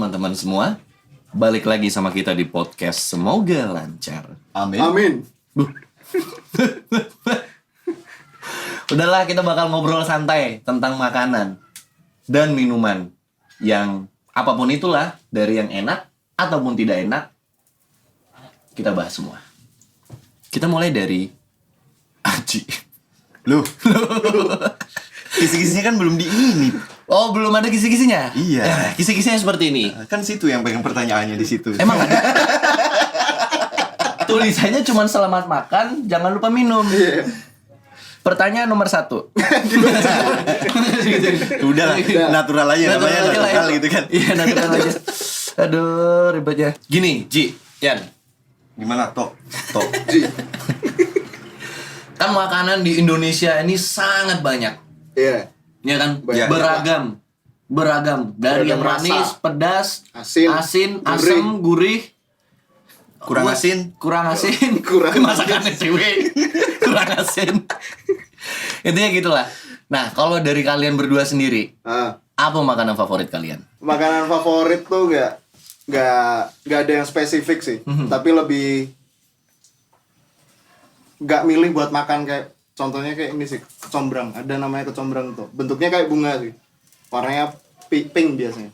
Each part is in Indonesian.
teman-teman semua. Balik lagi sama kita di podcast Semoga Lancar. Amin. Amin. Udahlah, kita bakal ngobrol santai tentang makanan dan minuman yang apapun itulah, dari yang enak ataupun tidak enak, kita bahas semua. Kita mulai dari Aji. Loh. Kisi-kisinya kan belum di ini. Oh, belum ada kisi-kisinya? Iya. Kisi-kisinya seperti ini. Kan situ yang pengen pertanyaannya di situ. Emang ada? Tulisannya cuma selamat makan, jangan lupa minum. Pertanyaan nomor 1. Udah lah, natural aja namanya, natural gitu kan. Iya, natural aja. Aduh, ribetnya. Gini, Ji, Yan. Gimana, Tok? Kan makanan di Indonesia ini sangat banyak. Iya. Ya kan? Banyak. Beragam. Dari yang Beragam manis, rasa. pedas, Asin, asam, gurih. Kurang asin. Kurang masakannya cewek. Kurang asin. Intinya gitulah. Nah, kalau dari kalian berdua sendiri, apa makanan favorit kalian? Makanan favorit tuh nggak ada yang spesifik sih. Tapi lebih nggak milih buat makan, kayak contohnya kayak ini sih, kecombrang. Ada namanya kecombrang tuh. Bentuknya kayak bunga sih. Warnanya pink biasanya.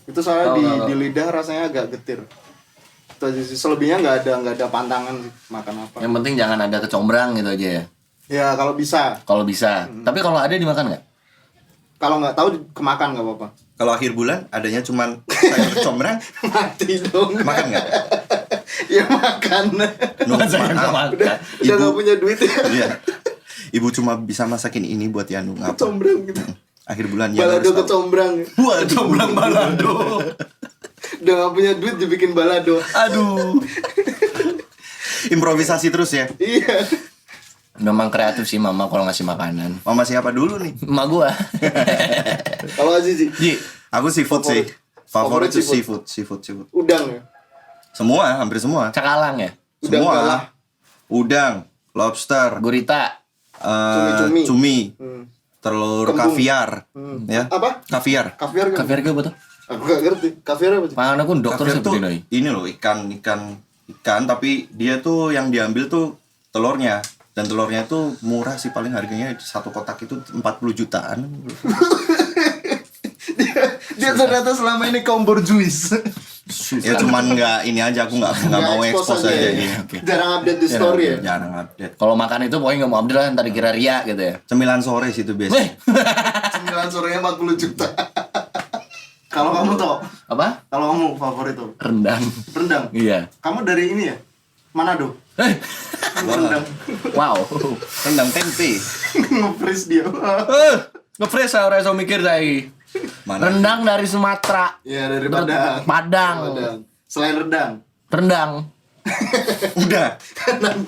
Itu soalnya di lidah rasanya agak getir. Itu aja sih. Selebihnya nggak ada pantangan sih makan apa. Yang penting jangan ada kecombrang gitu aja ya. Ya kalau bisa. Kalau bisa. Tapi kalau ada dimakan nggak? Kalau nggak tahu kemakan nggak apa-apa. Kalau akhir bulan adanya cuman sayur kecombrang, Mati dong. makan nggak? Ya makan. Masa yang Udah Ibu. nggak punya duit ya. Iya. Ibu cuma bisa masakin ini buat Yanu, ngapa? Kecombrang gitu. Akhir bulan Yanu Balado harus tahu. kecombrang. Wah, kecombrang balado. Udah nggak punya duit dibikin balado. Aduh. Improvisasi terus ya. Iya. Memang kreatif sih mama kalau ngasih makanan. Mama siapa dulu nih? Emak gua. Kalau Aziz sih. Ji, Aku seafood sih. Favorit tuh seafood. Udang ya. Semua, hampir semua. cakalang ya? Udang Semua. galah. Udang, lobster, Gurita. Cumi-cumi. cumi, Hmm. telur Kembung. kaviar, ya. Apa? Kaviar. Kaviar kan? Kaviar apa tuh? Aku gak ngerti. Kaviar apa sih? Pangan aku dokter Kaviar tuh seperti ini. ini loh, ikan, tapi dia tuh yang diambil tuh telurnya. Dan telurnya tuh murah sih, paling harganya satu kotak itu 40 jutaan. Dia ternyata selama ini kompor juice. Ya cuman nggak ini aja, aku nggak mau expose aja. Iya, oke. Jarang update di story ya. Jarang update. Kalau makan itu pokoknya nggak mau update lah, ntar dikira ria gitu ya. Cemilan sore sih itu biasa. Weh, 9 sorenya 40 juta. Kalau kamu tau? apa? Kalau kamu favorit tuh? Rendang. Rendang. Iya. Kamu dari ini ya? Manado. Rendang. Wow. Rendang tempe. Nge-freeze dia. Nge-fresh saya orang mikir tadi. Mana? Rendang dari Sumatera. Iya, dari Padang. Padang. Selain rendang. Rendang. Udah.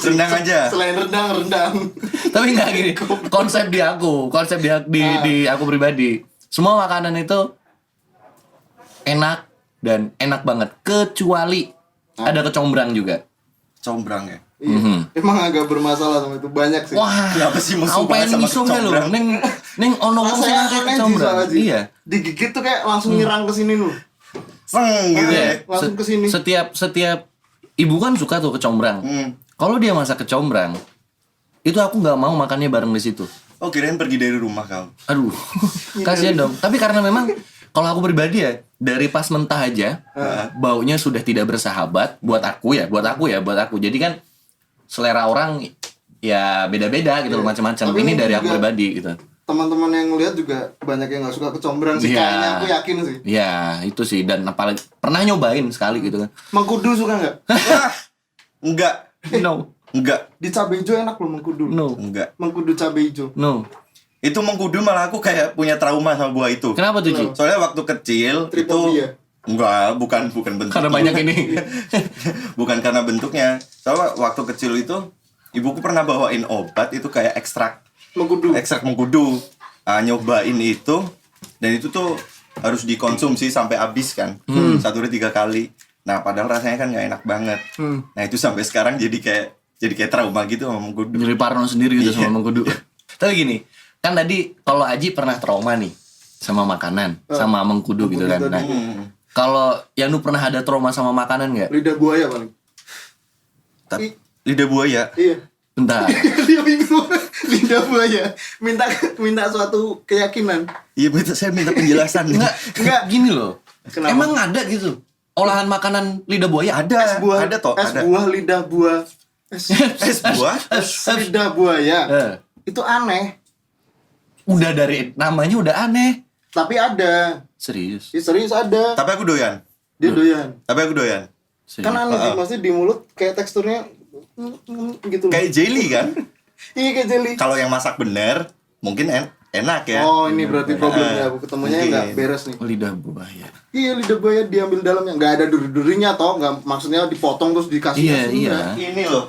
Rendang aja. Selain rendang. Tapi nggak gini. Konsep di aku pribadi. Semua makanan itu enak dan enak banget, kecuali ada kecombrang juga. Combrang ya. Iya. Emang agak bermasalah sama itu, banyak sih. Wah, Kenapa sih musuh aku banget pengen sama misuhnya loh. kecombrang? Neng ono wong sing Rasanya akeh aneh sih kecombrang. soalnya sih. Iya. Digigit tuh kayak langsung nyerang ke sini loh. Seng gitu ya. Langsung ke sini. Setiap ibu kan suka tuh kecombrang. Kalau dia masak kecombrang, itu aku nggak mau makannya bareng di situ. Oh, kirain pergi dari rumah kau. Aduh, kasihan dong. Tapi karena memang kalau aku pribadi ya, dari pas mentah aja, baunya sudah tidak bersahabat buat aku. Jadi kan selera orang ya beda-beda gitu loh, macam-macam. Tapi Ini dari aku juga pribadi gitu. Teman-teman yang ngeliat juga banyak yang nggak suka kecombrang sih. Iya. Kayaknya aku yakin sih. Ya, itu sih, dan apalagi pernah nyobain sekali gitu kan. Mengkudu suka nggak? Enggak. No. Enggak. Di cabai hijau enak loh mengkudu. No. Enggak. Mengkudu cabai hijau. No. Itu mengkudu malah aku kayak punya trauma sama buah itu. Kenapa tuh, Ji? Soalnya waktu kecil Tripobia. itu enggak, bukan bentuknya. Karena banyak ini. Bukan karena bentuknya. Soalnya waktu kecil itu ibuku pernah bawain obat itu kayak ekstrak Mengkudu. mengkudu. Nyobain itu, dan itu tuh harus dikonsumsi sampai habis kan. 1 hari 3 kali. Nah, padahal rasanya kan nggak enak banget. Nah, itu sampai sekarang jadi kayak trauma gitu sama mengkudu. Jadi parno sendiri gitu Iya. sama mengkudu. Tapi gini, kan tadi kalau Aji pernah trauma nih sama makanan, sama mengkudu gitu kan. Nah, Kalau yang lu pernah ada trauma sama makanan nggak? Lidah buaya paling. Tapi lidah buaya. Iya. Bentar. Dia bingung. Lidah buaya. Minta suatu keyakinan. Iya, saya minta penjelasan. Enggak. Gini loh. Kenapa? Emang ada gitu olahan makanan lidah buaya? Ada, ada toh, es ada. buah lidah buah. Es buah? Es lidah buaya. Itu aneh. Udah dari namanya udah aneh. Tapi ada. Serius. Ya, serius ada. Tapi aku doyan. Dia doyan. Tapi aku doyan. Serius. Kan aneh sih, maksudnya di mulut kayak teksturnya gitu. Kayak jelly kan? Iya kayak jelly. Kalau yang masak bener, mungkin enak ya. Oh ini berarti problemnya. Aku ketemunya Mungkin. nggak beres nih. Lidah buaya. Iya lidah buaya diambil dalamnya. Nggak ada duri-durinya toh. Nggak, maksudnya dipotong terus dikasih. Iya, nasi. iya. Nggak. Ini loh.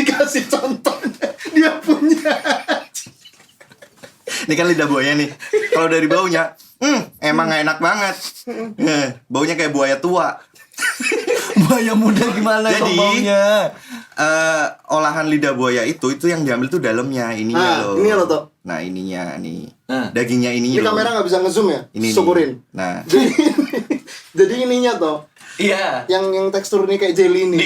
Dikasih contohnya. Dia punya. Ini kan lidah buaya nih. Kalau dari baunya, emang gak enak banget. Baunya kayak buaya tua. Buaya muda gimana Jadi, kok baunya? Olahan lidah buaya itu yang diambil tuh dalamnya, ininya loh. Ini loh toh. Nah ininya nih, Ah. dagingnya ini. Ini loh. kamera nggak bisa ngezoom ya? Ini nih. Syukurin. Nah, Jadi ininya toh. Iya. Yang tekstur ini kayak jelly ini.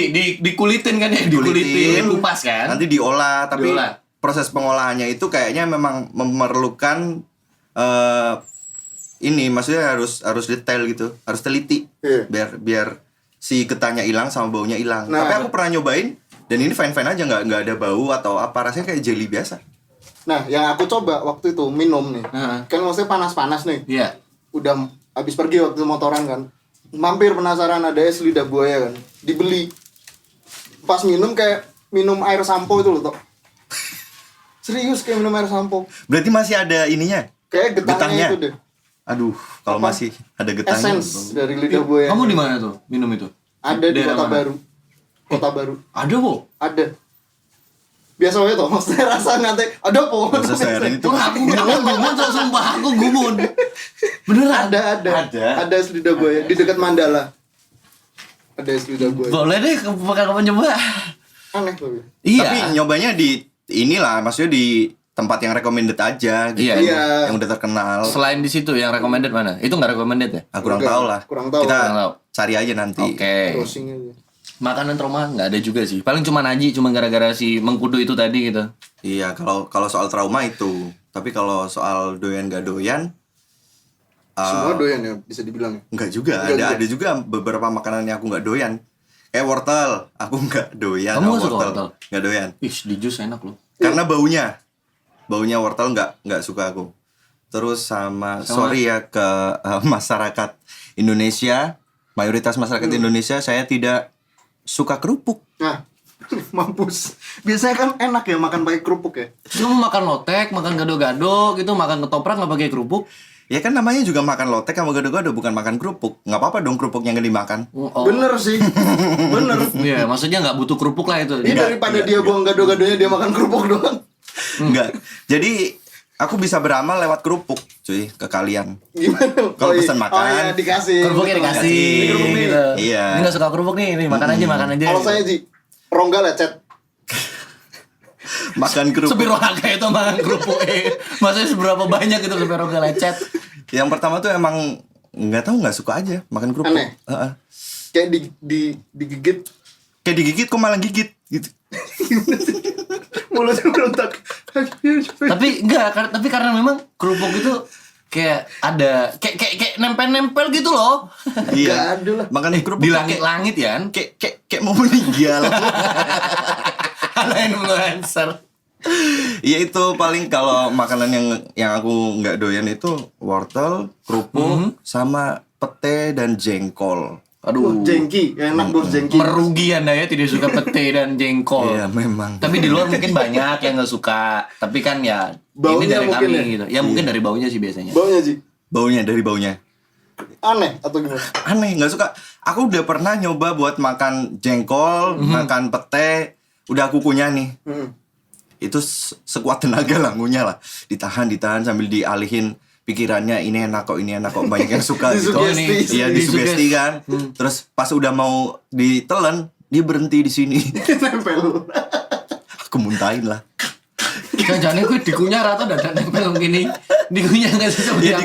Dikulitin kan ya, dikulitin, kupas kan? nanti diolah, tapi Diolah. proses pengolahannya itu kayaknya memang memerlukan ini, maksudnya harus detail gitu, harus teliti, Iya. biar si getahnya hilang sama baunya hilang. Nah. Tapi aku pernah nyobain dan ini fine aja, nggak ada bau atau apa, rasanya kayak jelly biasa. Nah, yang aku coba waktu itu minum nih. Heeh. Kan maksudnya panas-panas nih. Iya. Udah habis pergi waktu motoran kan. Mampir penasaran ada es lidah buaya kan. Dibeli. Pas minum kayak minum air sampo itu loh toh. Serius kayak minum air sampo. Berarti masih ada ininya, Kayak getahnya itu deh. Aduh, kalau Apa? masih ada getahnya. Essence dari lidah buaya. Kamu di mana tuh minum itu? Ada di Daerah Kota mana? Baru. Kota Baru. Ada, Bu. Ada. Biasa aja toh, maksudnya rasa nanti ada po. Nggak usah sharing itu. Wah, aku gumun, sumpah aku gumun. Beneran? Ada. Ada. Ada es lidah buaya di dekat Mandala. Ada es lidah buaya. Boleh deh, kapan coba. Aneh tapi. Iya. Tapi nyobanya di inilah, maksudnya di tempat yang recommended aja gitu. Iya. Iya. Yang udah terkenal. Selain di situ yang recommended mana? Itu nggak recommended ya? Aku kurang Enggak, tahu lah. kurang tahu. Kita Kurang tahu. cari aja nanti. Oke. Browsing aja. Makanan trauma nggak ada juga sih. Paling cuma Naji, cuma gara-gara si Mengkudu itu tadi gitu. Iya, kalau soal trauma itu. Tapi kalau soal doyan gak doyan, Semua doyan ya bisa dibilang ya. enggak juga. Enggak Ada juga beberapa makanan yang aku nggak doyan. Kayak wortel, aku nggak doyan. Kamu sama nggak suka wortel? Nggak doyan. Ih, di jus enak loh. Karena baunya wortel nggak suka aku. Terus sama sorry ya ke masyarakat Indonesia, mayoritas masyarakat Indonesia, saya tidak suka kerupuk. Nah, mampus. Biasanya kan enak ya makan pakai kerupuk ya. Terus kamu makan lotek, makan gado-gado gitu, makan ketoprak nggak pakai kerupuk? Ya kan namanya juga makan lotek sama gado-gado, bukan makan kerupuk. Nggak apa-apa dong kerupuknya nggak dimakan. Oh. Bener sih. Bener. Iya, maksudnya nggak butuh kerupuk lah itu. Ini daripada dia buang gado-gadonya dia makan kerupuk doang. Enggak. Jadi aku bisa beramal lewat kerupuk, cuy, ke kalian. Gimana? Kalau iya. pesan makan, Oh iya dikasih. Kerupuknya dikasih. Dikasih. Kerupuk nih. Gitu. Iya. Ini nggak suka kerupuk nih, makan aja, makan aja. Kalau saya Ji, rongga lecet. makan kerupuk. Sepiro harga itu makan kerupuk. Maksudnya seberapa banyak itu sepiro harga lecet? Yang pertama tuh emang nggak suka aja makan kerupuk. Aneh. Heeh. Kayak digigit. Kayak digigit kok malah gigit gitu. Mulutnya berontak. Tapi enggak, tapi karena memang kerupuk itu kayak ada kayak nempel-nempel gitu loh. Nggak Iya. ada lah. Makan kerupuk Di tuh langit-langit ya kan? kayak mau meninggal. Ada influencer. Ya itu paling kalau makanan yang aku nggak doyan itu wortel, kerupuk, sama pete dan jengkol. Aduh, jengki, enak bos jengki. Merugi Anda ya tidak suka pete dan jengkol. Iya memang. Tapi di luar mungkin banyak yang nggak suka. Tapi kan ya ini Baunya dari mungkin kami ya? gitu. Ya mungkin dari baunya sih biasanya. Baunya Ji, Baunya dari baunya. aneh atau gimana? Aneh, nggak suka. Aku udah pernah nyoba buat makan jengkol, makan pete, udah aku kunyah nih. Itu sekuat tenaga lah ngunyah lah. Ditahan sambil dialihin pikirannya, ini enak kok banyak yang suka gitu. Disugesti. Iya, disugesti kan. Terus pas udah mau ditelan, dia berhenti di sini. Nempel. Aku muntahin lah. Jangan gue dikunyah rata dan tempel gini. Dikunyah enggak sesuai. Ya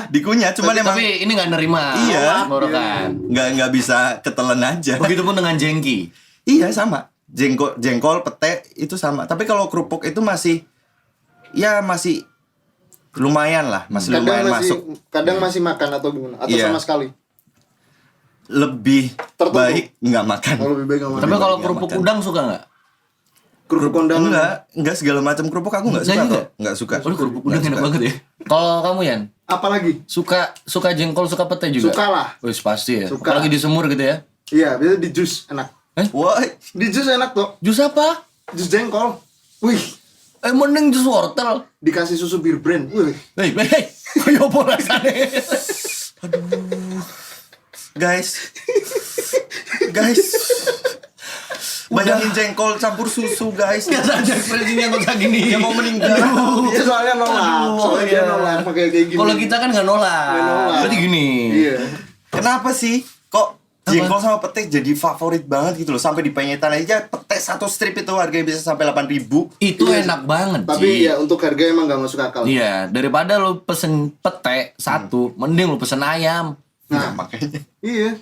dikunyah, cuman emang tapi ini enggak nerima. Iya. Ngorokan. nggak bisa ketelan aja. Begitupun dengan jengki. Iya sama. Jengkol, pete itu sama. Tapi kalau kerupuk itu masih lumayan lah, masih lumayan masuk. Kadang masih makan atau gimana? Atau Iya. sama sekali? Lebih Tertentu. baik nggak makan. Oh, lebih baik nggak makan. Tapi kalau nggak kerupuk makan. udang suka enggak? Kerupuk kondangan. Enggak segala macam kerupuk aku nggak Enggak suka juga? kok. Nggak suka. Oh, kerupuk Nggak udang enak suka. banget ya. Kalau kamu Yan, Apalagi? suka jengkol, suka pete juga? Suka lah. Wis pasti ya. Suka. Apalagi disemur gitu ya. Iya, biasa di jus enak. Wah, Di jus enak tuh. Jus apa? Jus jengkol. Wih, Mending jus wortel. dikasih susu bir brand. Wih. Hei, kayak apa rasanya? guys. Bayangin jengkol campur susu, guys. Biasa aja ekspresinya nggak usah gini. Dia mau meninggal. Iya, soalnya nolak. Soalnya dia nolak pakai kayak gini. Kalau kita kan nggak nolak. Nggak nolak. Berarti gini. Iya. Kenapa sih? Kok jengkol sama pete jadi favorit banget gitu loh. Sampai di penyetan aja pete satu strip itu harganya bisa sampai 8.000. Itu Iya, enak banget, Tapi Ci. ya untuk harga emang nggak masuk akal. Iya, daripada lu pesen pete satu, mending lu pesen ayam. Nah, makanya. Iya.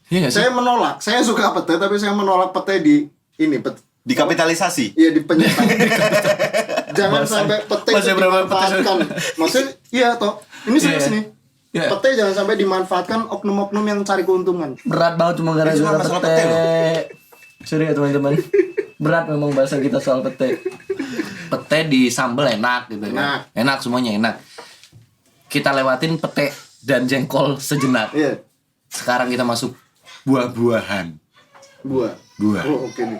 Iya nggak sih? Saya menolak. Saya suka pete tapi saya menolak pete di ini Dikapitalisasi. Iya, di penyetan. Jangan sampai pete bahasa itu berapa pete? dimanfaatkan. Maksudnya iya toh. Ini serius Iya. nih. Iya. Pete jangan sampai dimanfaatkan oknum-oknum yang cari keuntungan. Berat banget cuma Ini cuma gara-gara masalah pete. pete loh. Sorry ya teman-teman. Berat memang bahasa kita soal pete. Pete di sambal enak gitu kan. Enak semuanya enak. Kita lewatin pete dan jengkol sejenak. Iya. Sekarang kita masuk buah-buahan. Buah. Buah. Oh, oke nih.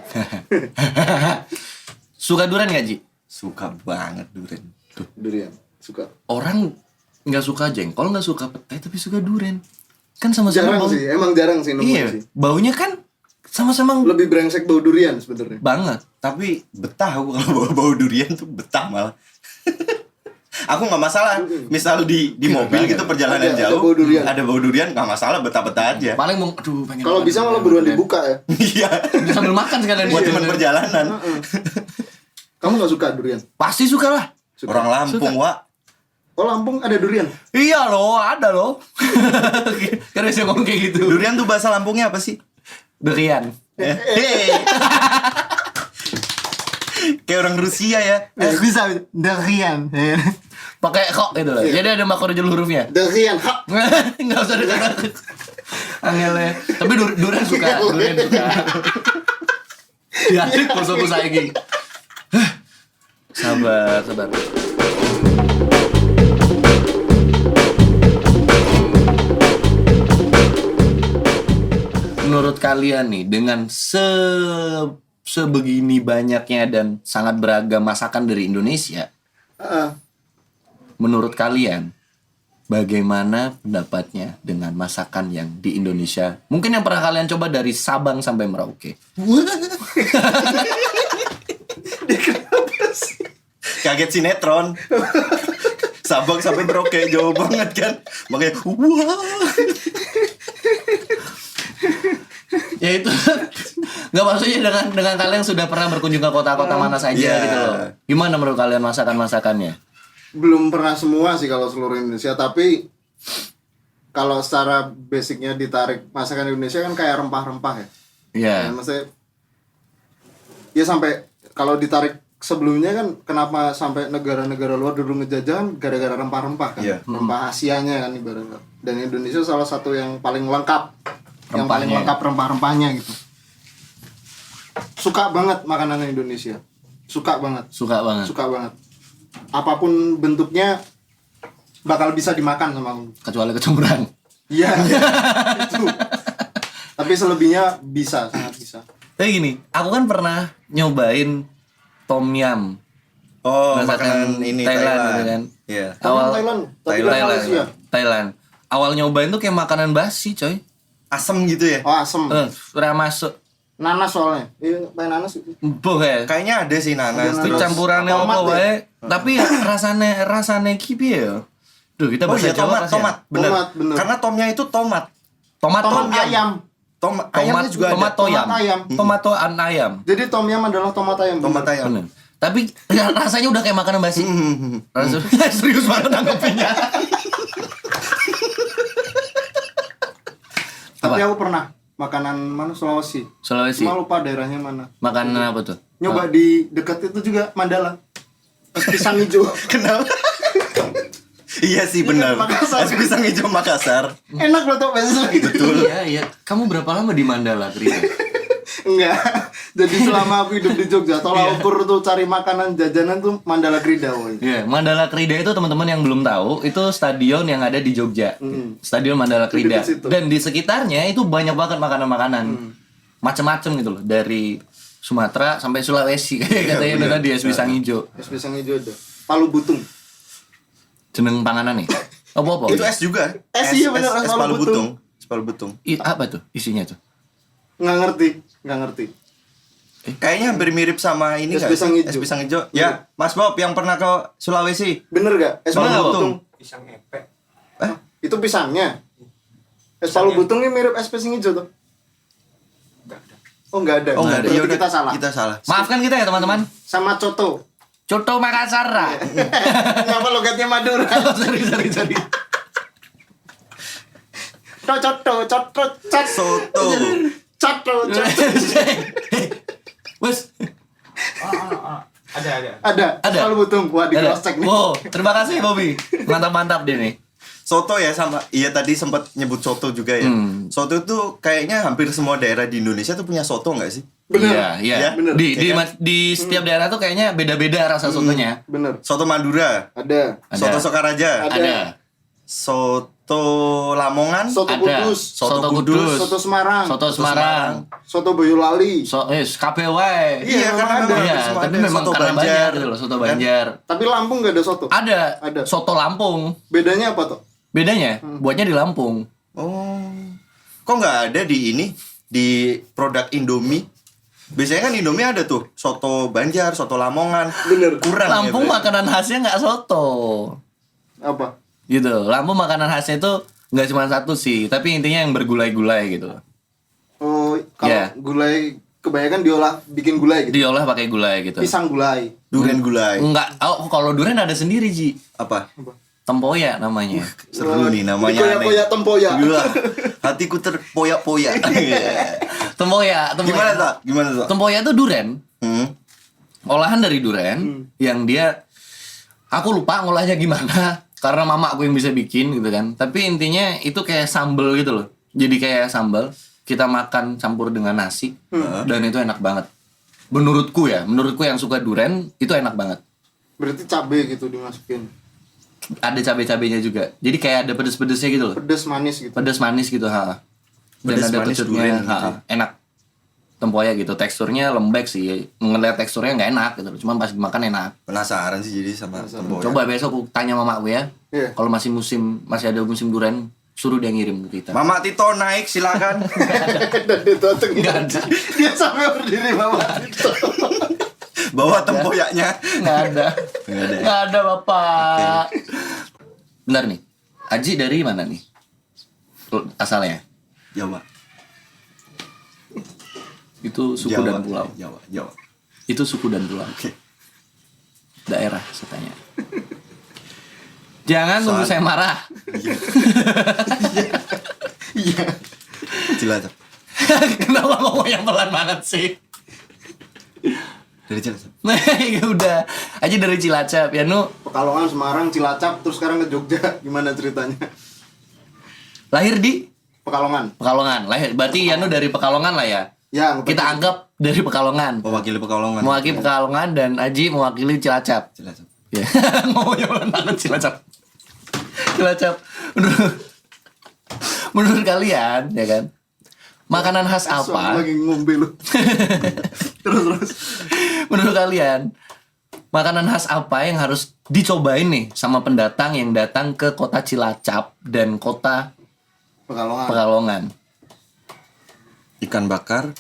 Suka durian gak, Ji? Suka banget durian. Tuh. Durian. Suka. Orang nggak suka jengkol, nggak suka pete, tapi suka durian. Kan sama-sama Jarang bau. sih, emang jarang sih nemuin Iya, sih. baunya kan sama-sama Lebih brengsek bau durian sebenarnya. banget. Tapi betah aku kalau bau durian tuh betah malah. Aku nggak masalah. Misal di mobil gitu perjalanan Ada jauh, bau durian. ada bau durian nggak masalah, betah-betah aja. Paling mau, aduh pengen. Kalau makan bisa malah durian. buruan dibuka ya. Iya. Sambil makan sekalian. Buat Iya, teman iya. perjalanan. Kamu gak suka durian? Pasti suka lah. Suka. Orang Lampung, Wak. Oh, Lampung ada durian? Iya loh, ada loh. Karena bisa ngomong kayak gitu. Durian tuh bahasa Lampungnya apa sih? Durian. Hehehe. Kayak orang Rusia ya. Bisa durian. Pakai kok gitu loh. Jadi ada makro hurufnya. Durian, hak. Enggak usah dekat. Angelnya. Tapi durian suka, durian suka. Diaduk bosku saiki. Sabar. Menurut kalian nih, dengan sebegini banyaknya dan sangat beragam masakan dari Indonesia, menurut kalian bagaimana pendapatnya dengan masakan yang di Indonesia? Mungkin yang pernah kalian coba dari Sabang sampai Merauke. Kaget sinetron. Sabang sampai Merauke jauh banget kan. Makanya wah. Ya itu nggak maksudnya dengan kalian sudah pernah berkunjung ke kota-kota mana saja Iya. gitu loh. Gimana menurut kalian masakannya? Belum pernah semua sih kalau seluruh Indonesia, tapi kalau secara basicnya ditarik masakan Indonesia kan kayak rempah-rempah ya. Iya. Ya, maksudnya ya sampai kalau ditarik sebelumnya kan kenapa sampai negara-negara luar dulu ngejajah gara-gara rempah-rempah kan. Iya. Rempah Asianya kan ibaratnya. Dan Indonesia salah satu yang paling lengkap. Yang paling Rempahnya. lengkap rempah-rempahnya gitu. Suka banget makanan Indonesia. Suka banget. Suka banget. Suka banget. Apapun bentuknya bakal bisa dimakan sama aku. Kecuali kecombrang. Iya. Itu. Tapi selebihnya bisa, sangat bisa. Tapi gini, aku kan pernah nyobain tom yum. Oh, Masakan makanan ini Thailand gitu kan. Iya. Thailand, tapi dari Malaysia. Thailand. Awal nyobain tuh kayak makanan basi, coy. Asem gitu ya. Oh, asem. Udah masuk. Nanas soalnya. Iya, pakai nanas itu. Boh ya. Kayaknya ada sih nanas. Ada Itu nanas. campurannya Tomat apa ya? wae. Tapi ya rasane kipi ya. Duh, kita Oh bahasa iya, Jawa kasih ya. tomat, bener. Tomat, bener. Karena tomnya itu tomat. Tomat Tomat yum. ayam. Ayamnya juga tomat ada. toyam. Tomat ayam. Tomat ayam. Jadi tom yum adalah tomat ayam. Tomat ayam. Bener. Tapi rasanya udah kayak makanan basi. Rasanya serius banget nanggepinnya. Tapi Apa? aku pernah makanan mana Sulawesi. Sulawesi. Cuma lupa daerahnya mana. Makanan apa tuh? Nyoba di dekat itu juga Mandala. Es pisang hijau. Kenapa? Iya sih benar. Makassar. Es pisang hijau Makassar. Enak loh tuh besok itu. Betul. Iya, iya. Kamu berapa lama di Mandala, Krida? Enggak. Jadi selama aku hidup di Jogja, tolak ukur tuh cari makanan jajanan tuh Mandala Krida woy. Iya, Mandala Krida itu teman-teman yang belum tahu, itu stadion yang ada di Jogja. Stadion Mandala Di Krida. dekat situ. Dan di sekitarnya itu banyak banget makanan-makanan. Macem-macem gitu loh, dari Sumatera sampai Sulawesi. Katanya itu tadi es pisang hijau. Es pisang hijau ada. Palu butung. Jeneng panganan nih. Apa-apa? Itu es juga. Es iya bener, es palu butung. Es palu butung. Apa tuh isinya tuh? Nggak ngerti. Kayaknya hampir mirip sama ini Es nggak pisang sih? hijau. Es pisang hijau. Ya, Mas Bob yang pernah ke Sulawesi. Bener gak? Es Bener palu nggak, butung. Pisang epek. Itu pisangnya. Es palu butung ini mirip es pisang hijau tuh. Enggak ada. Oh nggak ada. Oh, nggak ada. Berarti Yaudah, kita salah. Kita salah. Maafkan kita ya teman-teman. Sama coto. Coto Makassar. Kenapa logatnya Madura? sorry. Coto, cat. Soto. Coto. Bos, Ada. Ada. Palu butung. Wah, di cross check nih. wow, terima kasih Bobby. Mantap dia nih. Soto ya sama. Iya tadi sempat nyebut soto juga ya. Soto itu kayaknya hampir semua daerah di Indonesia tuh punya soto nggak sih? Bener. Iya. Ya, bener. Di setiap daerah tuh kayaknya beda-beda rasa sotonya. Bener. Soto Madura, Ada. Ada. soto Sokaraja, Ada. soto Lamongan, Soto Ada. Kudus. Soto Kudus. Soto Semarang. Soto Semarang. Soto Boyolali. Kabeh wae. Iya, karena ada. memang Iya, semua tapi ada. memang Soto karena Banjar. banyak gitu loh, soto Banjar. Tapi Lampung nggak ada soto. Ada. Ada. Soto Lampung. Bedanya apa tuh? Bedanya, buatnya di Lampung. Oh, kok nggak ada di ini di produk Indomie? Biasanya kan Indomie ada tuh soto Banjar, soto Lamongan. Bener. Kurang. Lampung ya, berarti. makanan khasnya nggak soto. Apa? Gitu. Lampung makanan khasnya itu nggak cuma satu sih, tapi intinya yang bergulai-gulai gitu. Oh, kalau Iya. gulai kebanyakan diolah bikin gulai gitu. Diolah pakai gulai gitu. Pisang gulai. Durian gulai. Enggak, kalau durian ada sendiri, Ji. Apa? Tempoyak namanya. Seru nih namanya. Koyak-koyak tempoyak. Gila. Hatiku terpoyak-poyak. Tempoyak. Gimana tuh? Gimana tuh? Tempoyak itu duren. Olahan dari duren yang dia aku lupa ngolahnya gimana karena mama aku yang bisa bikin gitu kan. Tapi intinya itu kayak sambel gitu loh. Jadi kayak sambal kita makan campur dengan nasi dan itu enak banget. Menurutku yang suka duren itu enak banget. Berarti cabe gitu dimasukin. Ada cabai-cabainya juga. Jadi kayak ada pedes-pedesnya gitu loh. Pedes manis gitu. Pedes manis gitu, ha. Dan Pedes ada manis texturnya, durian ha. gitu. Enak. Tempoyak gitu, teksturnya lembek sih. Ngeliat teksturnya nggak enak gitu. Cuma pas dimakan enak. Penasaran sih jadi sama tempoyak. Coba besok aku tanya mamaku ya. Iya. Kalau masih ada musim durian, suruh dia ngirim ke kita. Mama Tito naik silakan. Dan ditotongin. Nggak ada. Dia sampai berdiri bawa itu. Bawa tempoyaknya. Nggak ada. Nggak ada ya? Nggak ada bapak. Bentar nih. Aji dari mana nih? Asalnya? Jawa. Itu suku Jawa. dan pulau. Jawa. Itu suku dan pulau. Oke. Daerah saya tanya. Jangan tunggu saya marah. Iya. Cilacap. Kenapa ngomong yang pelan banget sih? Dari Cilacap. Nah, ya udah. Aja dari Cilacap ya, Nu. Pekalongan, Semarang, Cilacap, terus sekarang ke Jogja. Gimana ceritanya? Lahir di Pekalongan. Pekalongan. Lahir berarti Yanu dari Pekalongan lah ya. Ya, Kita anggap dari Pekalongan. Mewakili Pekalongan. Mewakili Pekalongan dan Aji mewakili Cilacap. Cilacap. Ya. Ngomongnya pelan banget Cilacap. Cilacap. Menurut kalian ya kan? Makanan khas Suami apa? lagi ngombe lu. Terus. Menurut kalian makanan khas apa yang harus dicobain nih sama pendatang yang datang ke kota Cilacap dan kota Pekalongan. Pekalongan? Ikan bakar.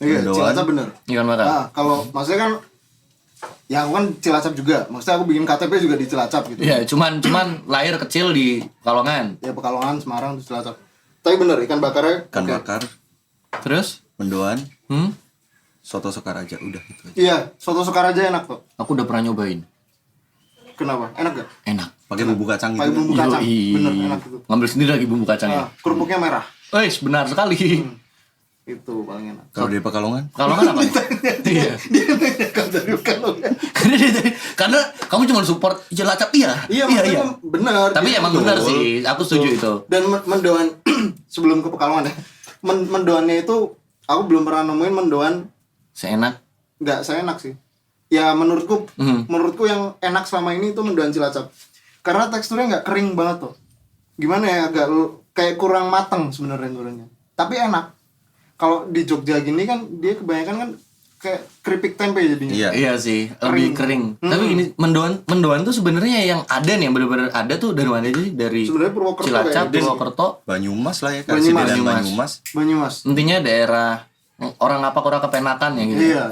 Iya, Mendoan. Cilacap bener. Ikan bakar. Nah, kalau maksudnya kan ya aku kan Cilacap juga. Maksudnya aku bikin KTP juga di Cilacap gitu. Ya, cuman lahir kecil di Pekalongan. Ya Pekalongan, Semarang, terus Cilacap. Tapi bener ikan bakarnya Ikan oke. bakar. Terus? Mendoan. Soto Sokaraja udah gitu aja. Iya, soto Sokaraja enak tuh. Aku udah pernah nyobain. Kenapa? Enak gak? Enak. Pakai bumbu kacang Pakai gitu. bumbu kacang. Yoi. Bener enak itu. Ngambil sendiri lagi bumbu kacangnya. Kerupuknya merah. Benar sekali. Itu paling enak. Kalau dari Pekalongan? Kalau kan apa? Iya. Dia nanya kan dari Pekalongan. Karena kamu cuma support Cilacap, iya. Iya, maksudnya bener. Tapi Dia emang betul. benar sih, aku setuju itu. Dan mendoan sebelum ke Pekalongan ya. Mendoannya itu aku belum pernah nemuin mendoan Seenak. nggak seenak sih. Ya menurutku yang enak selama ini itu mendoan Cilacap. Karena teksturnya nggak kering banget tuh. Gimana ya, agak kayak kurang mateng sebenarnya duriannya. Tapi enak. Kalau di Jogja gini kan dia kebanyakan kan kayak keripik tempe jadinya. Iya. Iya sih, lebih kering. Tapi ini mendoan tuh sebenarnya yang ada nih, yang benar-benar ada tuh dari mana aja sih? Dari Sebenarnya Purwokerto Cilacap, kayaknya. Purwokerto, Banyumas lah ya, Banyumas. Karsidi dan Banyumas. Banyumas. intinya daerah orang apa kurang kepenakan ya gitu. Iya.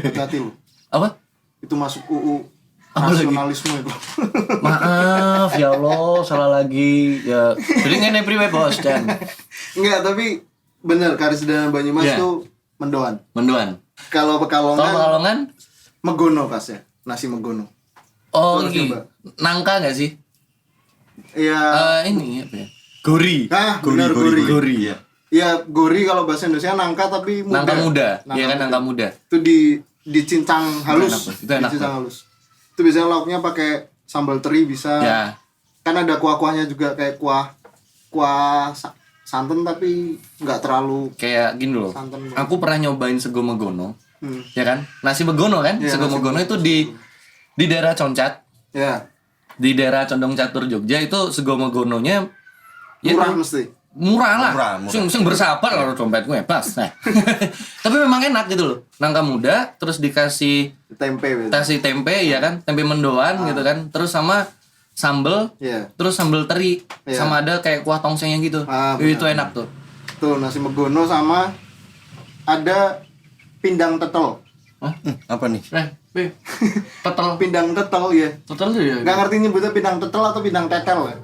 Hati-hati lu. Apa? Itu masuk UU Apa lagi? nasionalisme itu. Maaf ya Allah, salah lagi. Ya, jadi ngene priwe bos dan Enggak, tapi bener Karisida dan Banyumas Iya. tuh mendoan. mendoan. Kalau Kalau Pekalongan Pekalongan, megono kas ya, nasi megono. oh Harus ini coba. nangka nggak sih? Iya. Ini apa ya? Gori. Bener gori. Gori. Iya. Ya gori kalau bahasa Indonesia nangka tapi muda. Nangka muda, iya kan nangka muda. Itu dicincang halus. enak, Bos. Itu enak, Dicincang halus. Itu biasanya lauknya pakai sambal teri bisa. Ya, Kan ada kuah-kuahnya juga kayak santan tapi nggak terlalu kayak gini loh. santan. Aku pernah nyobain sego megono, Hmm. ya kan? Nasi megono kan? Iya, Sego nasi megono itu di daerah Concat, Ya, di daerah Condong Catur Jogja itu sego megononya ya murah mesti. murah lah. Murah. Sing bersabar kalau dompetku ya pas. Nah. Tapi memang enak gitu loh. Nangka muda terus dikasih Tempe biasanya. tempe ya kan? Tempe mendoan gitu kan. Terus sama sambel, Iya. terus sambel teri Iya. sama ada kayak kuah tongsengnya gitu. Benar. Itu enak tuh. Tuh nasi megono sama ada pindang tetel. Apa nih? Tetel. Pindang tetel ya. Tetel tuh ya. Nggak ngerti nyebutnya pindang tetel atau pindang tetel ya.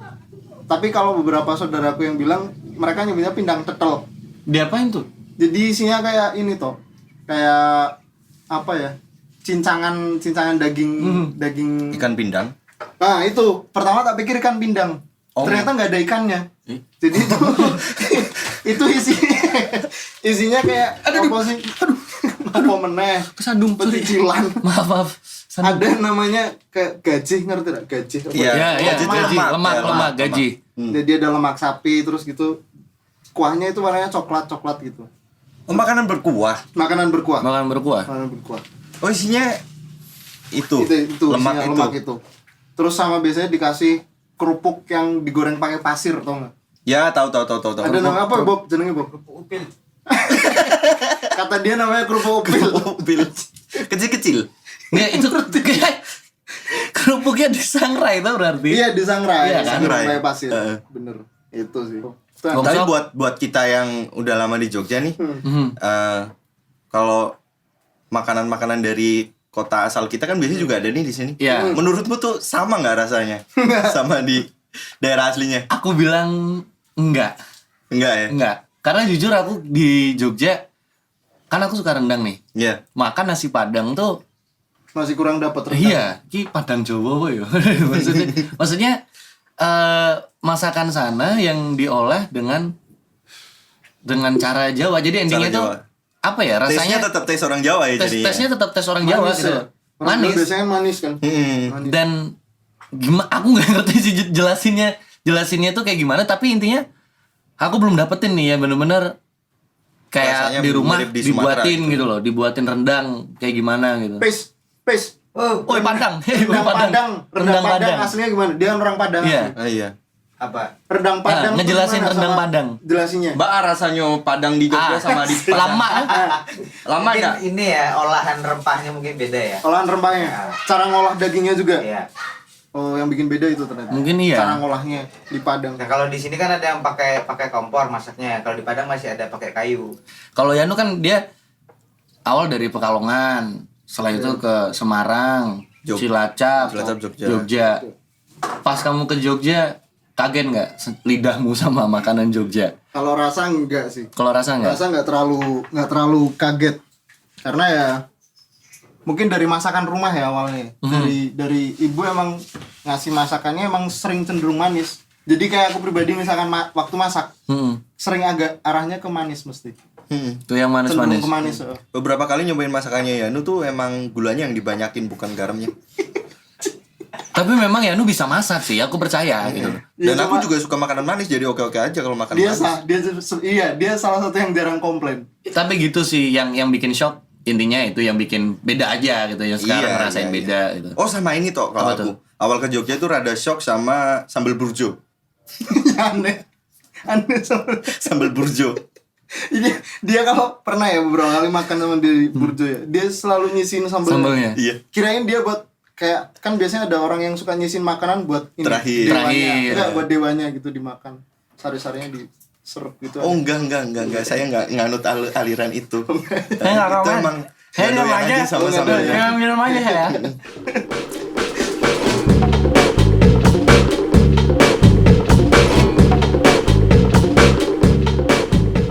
Tapi kalau beberapa saudaraku yang bilang mereka nyebutnya pindang tetel. Diapain tuh? Jadi isinya kayak ini toh. Kayak apa ya? Cincangan daging. Ikan pindang. Nah, itu. Pertama tak pikir ikan pindang. Oh. Ternyata nggak ada ikannya. Eh? Jadi itu itu isinya kayak apa sih? Apa meneh? Kesandung sorry. Pecicilan. Maaf. Sandung. Ada namanya kayak gajih, ngerti gak? Gajih. apa? Iya. Ya, Gaji, lemak, lemak, gaji. Jadi ada lemak sapi terus gitu. Kuahnya itu warnanya coklat gitu. Oh, makanan berkuah. Makanan berkuah. Makan berkuah. Makanan berkuah. Oh, isinya itu Lemak lemak itu. itu. Lemak itu. Terus sama biasanya dikasih kerupuk yang digoreng pakai pasir, tau nggak? Ya, tahu. Ada nama apa, Bob? Jenenge Bob. Upil. Kata dia namanya kerupuk upil. Mobil kecil-kecil. Nggak, itu kerupuknya disangrai tuh berarti. Iya, disangrai. Iya kan? Disangrai Sangrai. pakai pasir. Bener. Itu sih. Itu enak. Tapi Sob. buat kita yang udah lama di Jogja nih, Mhm. kalau makanan-makanan dari kota asal kita kan biasanya juga ada nih di sini. Iya. Menurutmu tuh sama nggak rasanya sama di daerah aslinya? Aku bilang enggak. Enggak ya? Enggak. Karena jujur aku di Jogja kan aku suka rendang nih. Iya. Makan nasi Padang tuh Masih kurang dapat rendang. iya, ki Padang Jawa apa ya? maksudnya masakan sana yang diolah dengan cara Jawa. Jadi endingnya Cara tuh Jawa. apa ya? Tesnya Rasanya tetap tes orang Jawa ya jadinya. tesnya tetap tes orang Jawa Manis gitu. ya. loh. Orang Manis. Jawa biasanya manis kan. Manis. Dan gimana aku nggak ngerti sih jelasinnya tuh kayak gimana, tapi intinya aku belum dapetin nih ya bener-bener kayak Rasanya di rumah mirip di Sumatera dibuatin gitu. gitu loh, dibuatin rendang kayak gimana gitu. Pes. Oh, Oh, Padang. Rendang Padang aslinya gimana? Dia orang Padang. Iya. Ah, iya. apa? Rendang Padang. tuh ngejelasin gimana rendang sama- Padang. Jelasinnya. Mbak rasanya Padang di Jogja sama di lama kan? lama Mungkin enggak? ini ya olahan rempahnya mungkin beda ya. Olahan rempahnya. Ya. Cara ngolah dagingnya juga. Iya. Oh, yang bikin beda itu ternyata. Mungkin iya. Cara ngolahnya di Padang. Nah, kalau di sini kan ada yang pakai kompor masaknya. Kalau di Padang masih ada pakai kayu. Kalau Yanu kan dia awal dari Pekalongan, setelah itu ke Semarang, Cilacap, Jogja. Pas kamu ke Jogja, kaget nggak lidahmu sama makanan Jogja? Kalau rasa enggak sih. Kalau rasa nggak? Rasa nggak terlalu kaget. Karena ya mungkin dari masakan rumah ya awalnya. Dari ibu emang ngasih masakannya emang sering cenderung manis. Jadi kayak aku pribadi misalkan waktu masak sering agak arahnya ke manis mesti. Tuh yang Cenderung manis-manis. ke manis. Beberapa kali nyobain masakannya Yanu tuh emang gulanya yang dibanyakin bukan garamnya. Tapi memang Yanu bisa masak sih, aku percaya gitu. Dan Ya, aku cuma- juga suka makanan manis, jadi oke-oke aja kalau makan Dia manis. dia salah satu yang jarang komplain. Tapi gitu sih yang bikin shock, intinya itu yang bikin beda aja gitu ya. Sekarang Iya, ngerasain iya, beda iya. gitu. Oh sama ini toh kalau Apa aku tuh? awal ke Jogja tuh rada shock sama sambal burjo. aneh sama Sambal burjo. dia kalau pernah ya beberapa kali makan sama di Burjo ya, dia selalu nyisin Sambelnya. Iya. Kirain dia buat kayak kan biasanya ada orang yang suka nyisin makanan buat ini Terakhir. dewanya. Terakhir. Enggak, buat dewanya gitu dimakan. Sari-sarinya diserap gitu. Oh enggak. Saya enggak nganut aliran itu. Nggak Itu kawan. emang Saya doyan minum aja. sama sambalnya. Yang minum aja ya.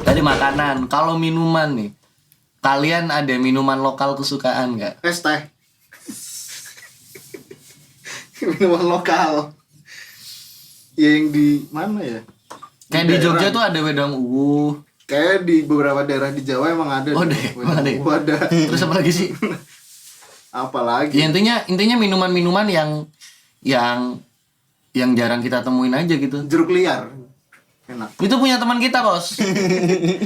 Tadi makanan, kalau minuman nih, kalian ada minuman lokal kesukaan nggak? Es teh. Minuman lokal. Ya yang di mana ya? Kayak di daerah. Jogja tuh ada wedang uwu. Kayak di beberapa daerah di Jawa emang ada. Oh, deh. deh, emang ada ya? Ada. Terus apa lagi sih? Apalagi? Ya, intinya minuman-minuman yang jarang kita temuin aja gitu. Jeruk liar. Enak. Itu punya teman kita, Bos.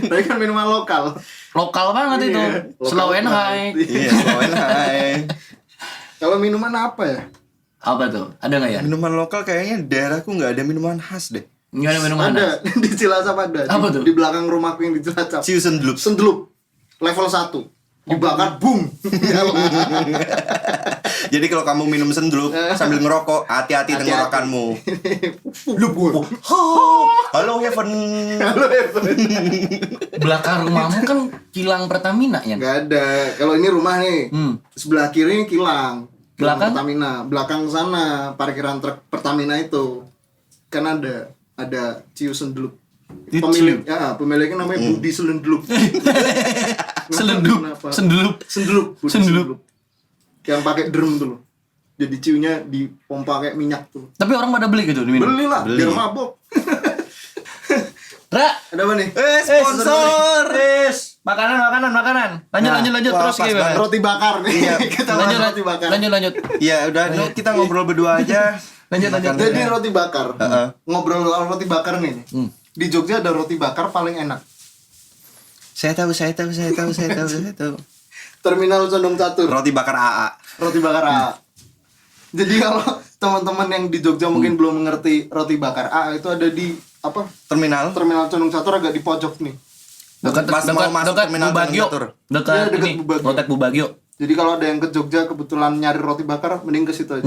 Tapi kan minuman lokal. Lokal banget itu. Iya, Slow lokal and high. banget. Iya, slow and high. Kalau minuman apa ya? Apa tuh? Ada nggak ya? Minuman lokal kayaknya daerahku nggak ada minuman khas deh. Nggak ada minuman. Ada di Cilacap ada. Apa tuh? Di belakang rumahku yang di Cilacap. Ciu sendlup. Sendlup. Level 1. Dibakar, boom. Jadi kalau kamu minum sendlup sambil ngerokok, hati-hati Hati-hati. tenggorokanmu. Lu bu. Halo Heaven. Halo Evan. Belakang rumahmu kan kilang Pertamina ya? Nggak ada. Kalau ini rumah nih. Sebelah kiri kilang. Kilang Belakang? Pertamina. Belakang sana parkiran truk Pertamina itu. Kan ada Ciu Sendlup. Ciu. Pemiliknya namanya Budi Selendlup. Selendup, Kenapa? sendelup. Budi Sendlup. Yang pakai drum tuh loh. Jadi ciunya dipompa kayak minyak tuh. Tapi orang pada beli gitu diminum. Belilah, Beli. biar mabok. Ra, Ada apa nih? Sponsor. makanan. Lanjut Wah, terus pas gimana? banget. Roti bakar nih. Iya. Kita bahas Lanjut, roti bakar. lanjut. Ya udah, Nuk, kita ngobrol berdua aja. Lanjut. Jadi roti bakar. Heeh. Ngobrol soal roti bakar nih. Di Jogja ada roti bakar paling enak. Saya tahu. Terminal Condong Catur. Roti bakar AA. Roti bakar A. Jadi kalau teman-teman yang di Jogja mungkin belum mengerti roti bakar A itu ada di apa? Terminal. Terminal Condong Catur agak di pojok nih. Pas mau masuk terminal Bubagio. Catur. Dekat Iya, dekat ini, Bubagio. Lotek Bubagio. Jadi kalau ada yang ke Jogja kebetulan nyari roti bakar mending ke situ aja.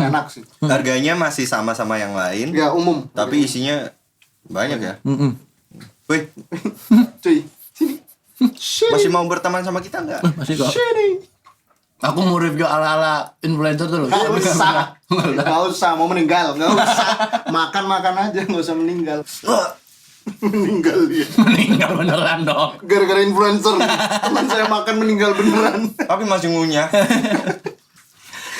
Enak sih. Harganya masih sama-sama yang lain, Ya umum. tapi isinya banyak ya. Wih, Cuy. Sini. masih mau berteman sama kita nggak? Masih kok. Sini. Aku mau review ala-ala influencer tuh loh. Gak usah. Gak usah mau meninggal. Gak usah. Makan aja gak usah meninggal. Meninggal dia. Meninggal beneran dong. Gara-gara influencer. Teman saya makan meninggal beneran. Tapi masih ngunyah.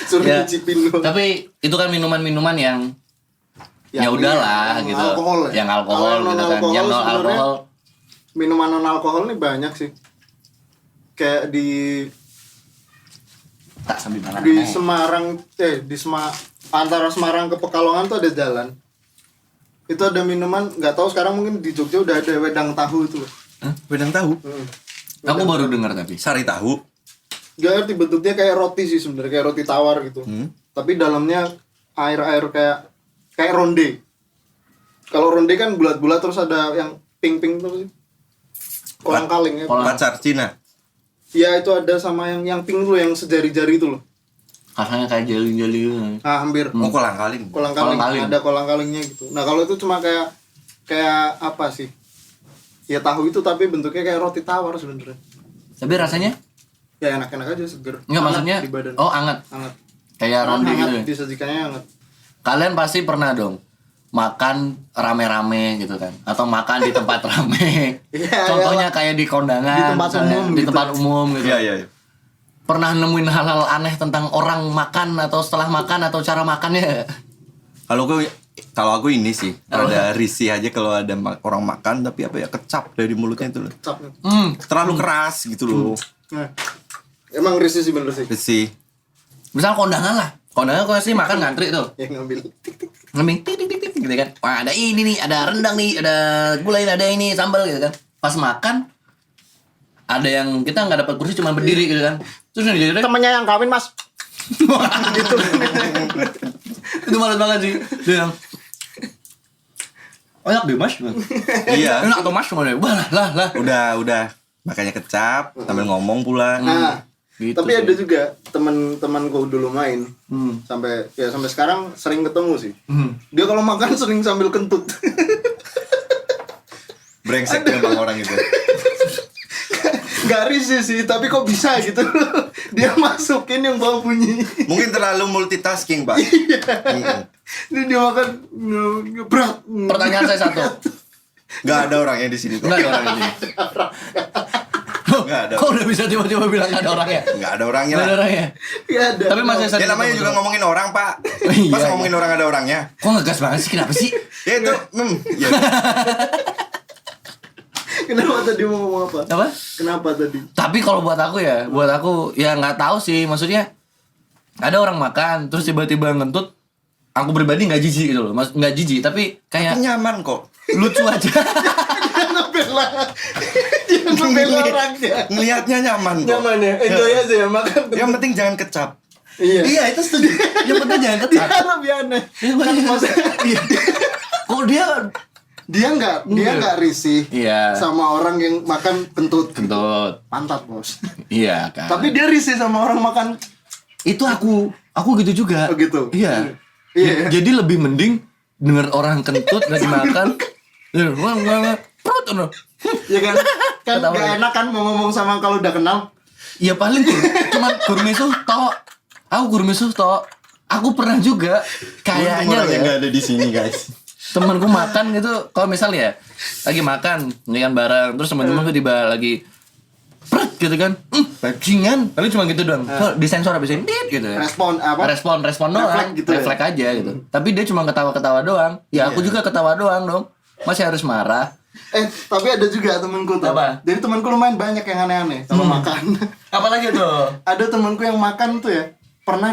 Suruh Ya. nyicipin lu. Tapi itu kan minuman-minuman yang ya Yang udahlah yang gitu. alkohol ya? Yang alkohol Kalau yang gitu kan. non-alkohol Yang non sebenarnya alkohol. Minuman non alkohol nih banyak sih. Kayak di Tak sambil makan. di Semarang antara Semarang ke Pekalongan tuh ada jalan. Itu ada minuman, nggak tahu sekarang mungkin di Jogja udah ada wedang tahu itu loh. Wedang tahu. Aku baru dengar tapi. Sari tahu. Gak ngerti bentuknya kayak roti sih sebenarnya, kayak roti tawar gitu. Tapi dalamnya air-air kayak ronde. Kalau ronde kan bulat-bulat terus ada yang pink-pink tuh sih. Kolang kaling ya. Pacar Cina. Ya itu ada sama yang pink tuh yang sejari-jari itu loh. Rasanya kayak jeli-jeli gitu. Ah, hampir. Oh, kolang kaling. Kolang kaling. Kolang-kaling. Ada kolang kalingnya gitu. Nah, kalau itu cuma kayak apa sih? Ya tahu itu tapi bentuknya kayak roti tawar sebenarnya. Tapi rasanya Ya enak-enak aja, seger. enggak Hangat maksudnya. di badan. Oh, anget. Hangat. Kayak ronde Hangat, gitu ya. disajikannya hangat. Kalian pasti pernah dong makan rame-rame gitu kan, atau makan di tempat rame. Iya, Contohnya kayak di kondangan, Di tempat misalnya, umum di gitu. tempat umum gitu. Iya. Pernah nemuin hal-hal aneh tentang orang makan atau setelah makan atau cara makannya? Kalau aku ini sih ada risih aja kalau ada orang makan tapi apa ya kecap dari mulutnya itu loh. Capnya. Terlalu keras gitu loh. Nah, emang risih sih bener sih. Risih. Misal kondangan lah, kondangan kok sih makan ngantri tuh, Yang ngambil. ngeming tik tik tik tik gitu kan. Wah ada ini nih, ada rendang nih, ada gulai, ada ini sambal gitu kan. Pas makan ada yang kita nggak dapat kursi cuma berdiri gitu kan. Terus yang jadi Temennya yang kawin mas. Gitu. itu males banget sih. Dia yang enak deh mas, Iya. enak atau mas gimana? Wah lah. Udah. Makanya kecap sambil ngomong pula. Nah, Gitu tapi sih. ada juga teman-temanku dulu main. Sampai sekarang sering ketemu sih. Dia kalau makan sering sambil kentut. Brengsek memang orang itu. Gak risih sih, tapi kok bisa gitu. Dia masukin yang bau bunyi. Mungkin terlalu multitasking, Pak. Ini dia makan berat. Pertanyaan saya satu. Gak ada orangnya di sini. Enggak ada orang ini. Nggak ada. Kok udah bisa tiba-tiba bilang nggak ada orangnya? Nggak ada orangnya Nggak ada lah. orangnya. Gak ada. Tapi masih Ya namanya juga ngomongin orang, Pak. Iya, Pas iya. ngomongin orang ada orangnya. Kok ngegas banget sih? Kenapa sih? Ya itu, ya. Kenapa tadi mau ngomong apa? Apa? Kenapa tadi? Tapi kalau buat aku ya nggak tahu sih. Maksudnya ada orang makan terus tiba-tiba ngentut. Aku pribadi nggak jijik gitu loh. Nggak jijik, tapi kayak Tapi nyaman kok. lucu aja. Dia ngebela. Dia ngebela orangnya. Ngelihatnya nyaman kok. Nyaman ya? Enjoy aja ya makan. Yang penting jangan kecap. Iya. Iya itu setuju. Yang penting jangan Dia ketat. lebih aneh. Iya. Kok dia Dia nggak risih Iya. sama orang yang makan kentut. kentut? Pantat bos. Iya kan. Tapi dia risih sama orang makan. itu aku gitu juga. Oh, gitu? Iya. Iya. Jadi lebih mending denger orang kentut lagi makan. Ya, perut ono. Ya kan? Kan Ketawa gak ya. enak kan mau ngomong sama kalau udah kenal. Ya paling cuma gurmesuh tok. Aku gurmesuh tok. Aku pernah juga kayaknya Orangnya ya. nggak ada di sini, guys. Temanku makan gitu, kalau misalnya ya lagi makan, ini kan bareng, terus teman-teman tiba lagi pret gitu kan, bajingan, tapi cuma gitu doang. So, disensor habis ini, dit, gitu. Respon apa? Respon doang, Refleks gitu ya? refleks aja gitu. Tapi dia cuma ketawa-ketawa doang. Ya aku juga ketawa doang dong. Masih harus marah. Tapi ada juga temanku tuh. Apa? Jadi temanku lumayan banyak yang aneh-aneh kalau makan. Apalagi tuh? Ada temanku yang makan tuh ya, pernah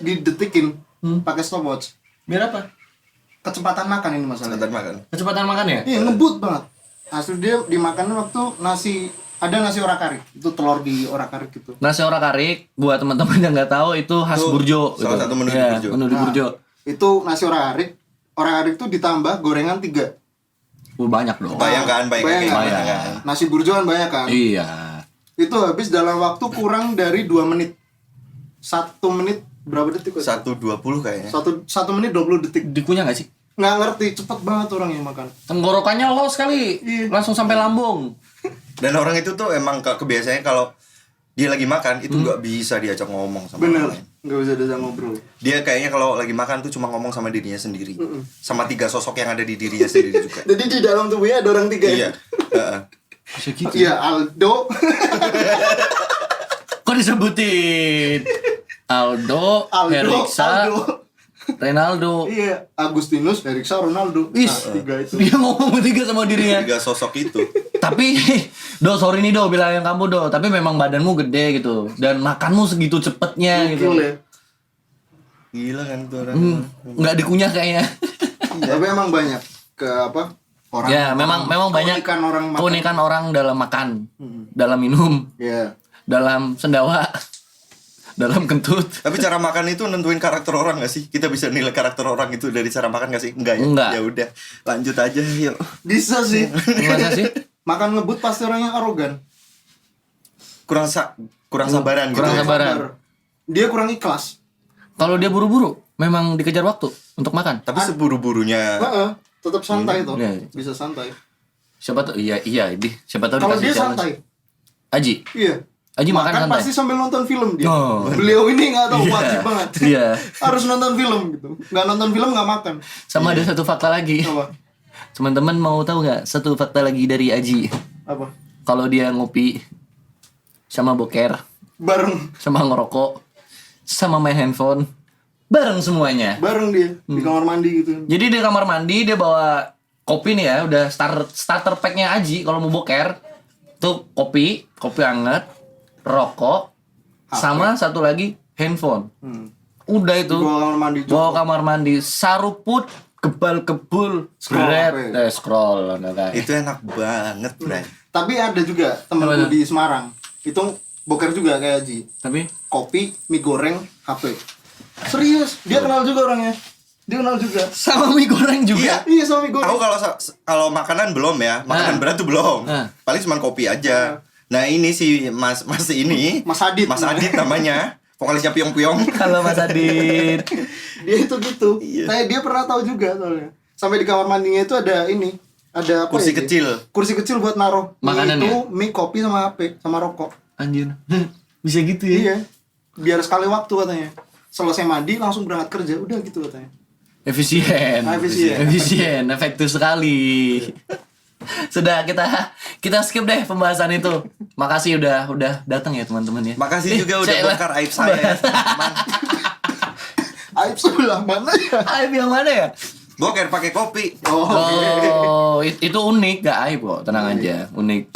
didetikin pakai stopwatch. Biar apa? Kecepatan makan ini masalahnya. Sebentar makan. Kecepatan makan ya? Iya, ngebut banget. Asli dia dimakan waktu ada nasi orak-arik. Itu telur di orak-arik gitu. Nasi orak-arik, buat teman-teman yang nggak tahu itu khas Itu Burjo. salah satu menu di Iya, Burjo. Menu di Burjo. Itu nasi orak-arik. Orak-arik tuh ditambah gorengan 3. Banyak dong. Bayangkan. Bayang. Nasi burjo kan banyak kan? Iya. Itu habis dalam waktu kurang dari 2 menit. 1 menit berapa detik? 1:20 kayaknya. 1 menit 20 detik. Dikunyah nggak sih? Nggak ngerti, cepet banget orang yang makan. Tenggorokannya los sekali, Iya. langsung sampai lambung. Dan orang itu tuh emang kebiasaannya kalau dia lagi makan itu nggak bisa diajak ngomong sama Bener, orang lain. nggak bisa diajak ngobrol. Dia kayaknya kalau lagi makan tuh cuma ngomong sama dirinya sendiri. Sama 3 sosok yang ada di dirinya sendiri juga. Jadi di dalam tubuhnya ada orang 3 Iya. Heeh. Bisa gitu. Iya, Aldo, Kok disebutin? Aldo, Heriksa, Renaldo. iya, Agustinus, Eriksa, Ronaldo. Wis. Nah, 3 itu. Dia ngomong bertiga sama dirinya. 3 sosok itu. Tapi, sorry nih bilang yang kamu tapi memang badanmu gede gitu. Dan makanmu segitu cepetnya gitu. Gokil ya. Gila kan tuh orang. Nggak dikunyah kayaknya. Tapi emang banyak ke apa? Orang. Ya, memang banyak keunikan orang makan. keunikan orang dalam makan, dalam minum, Iya. dalam sendawa, dalam kentut. Tapi cara makan itu nentuin karakter orang gak sih? Kita bisa nilai karakter orang itu dari cara makan gak sih? Enggak ya? Enggak. Ya udah, lanjut aja yuk. Bisa sih. Masa sih? Makan ngebut pasti orangnya arogan. Kurang sabaran gitu. Kurang ya. sabaran. Dia kurang ikhlas. Kalau dia buru-buru, memang dikejar waktu untuk makan. Tapi seburu-burunya Heeh, tetap santai tuh. Iya. Bisa santai. Siapa tahu? Iya, siapa tahu Kalau dikasih dia challenge. santai. Aji. Iya. Aji makan santai. pasti sambil nonton film dia. Oh. Beliau ini nggak tahu Iya. wajib banget. Iya. Harus nonton film gitu. Nggak nonton film nggak makan. Sama ada satu fakta lagi. Apa? Teman-teman mau tahu nggak satu fakta lagi dari Aji? Apa? Kalau dia ngopi sama boker, Bareng sama ngerokok, sama main handphone, bareng semuanya. dia di kamar mandi gitu. Jadi di kamar mandi dia bawa kopi nih ya, udah starter packnya Aji kalau mau boker. Tuh kopi hangat, rokok, sama satu lagi handphone. Udah itu. Bawa kamar mandi juga. Bawa kamar mandi, saruput, kebal-kebul, Scroll bret, HP. scroll. Nah, Itu enak banget, Bray. Tapi ada juga temenku Apa tuh? di Semarang. Itu boker juga kayak Haji. Tapi Kopi, mie goreng, HP. Serius, dia kenal juga orangnya. Dia kenal juga. sama mie goreng juga. Iya sama mie goreng. Aku kalau makanan belum ya, makanan Nah. berat tuh belum. Nah. Paling cuma kopi aja. Nah ini si Mas ini, Mas Adit. Mas Adit namanya, vokalisnya Pyong Pyong. Halo Mas Adit. Dia itu gitu. Iya. Kayak dia pernah tahu juga soalnya. Sampai di kamar mandinya itu ada ini. Ada apa Kursi ya, kecil. Kursi kecil buat naruh Makanan itu, ya? mie, kopi sama HP, sama rokok. Anjir. Bisa gitu ya? Iya. Biar sekali waktu katanya. Selesai mandi langsung berangkat kerja. Udah gitu katanya. Efisien. Efisien. Efisien, efektif sekali. Sudah kita skip deh pembahasan itu. Makasih udah datang ya teman-teman ya. Makasih juga udah cek lah. bongkar aib saya ya, teman. Aib sebelah mana ya? Aib yang mana ya? Boker pakai kopi. Oh, Oh, itu unik, gak aib kok, tenang aja, unik.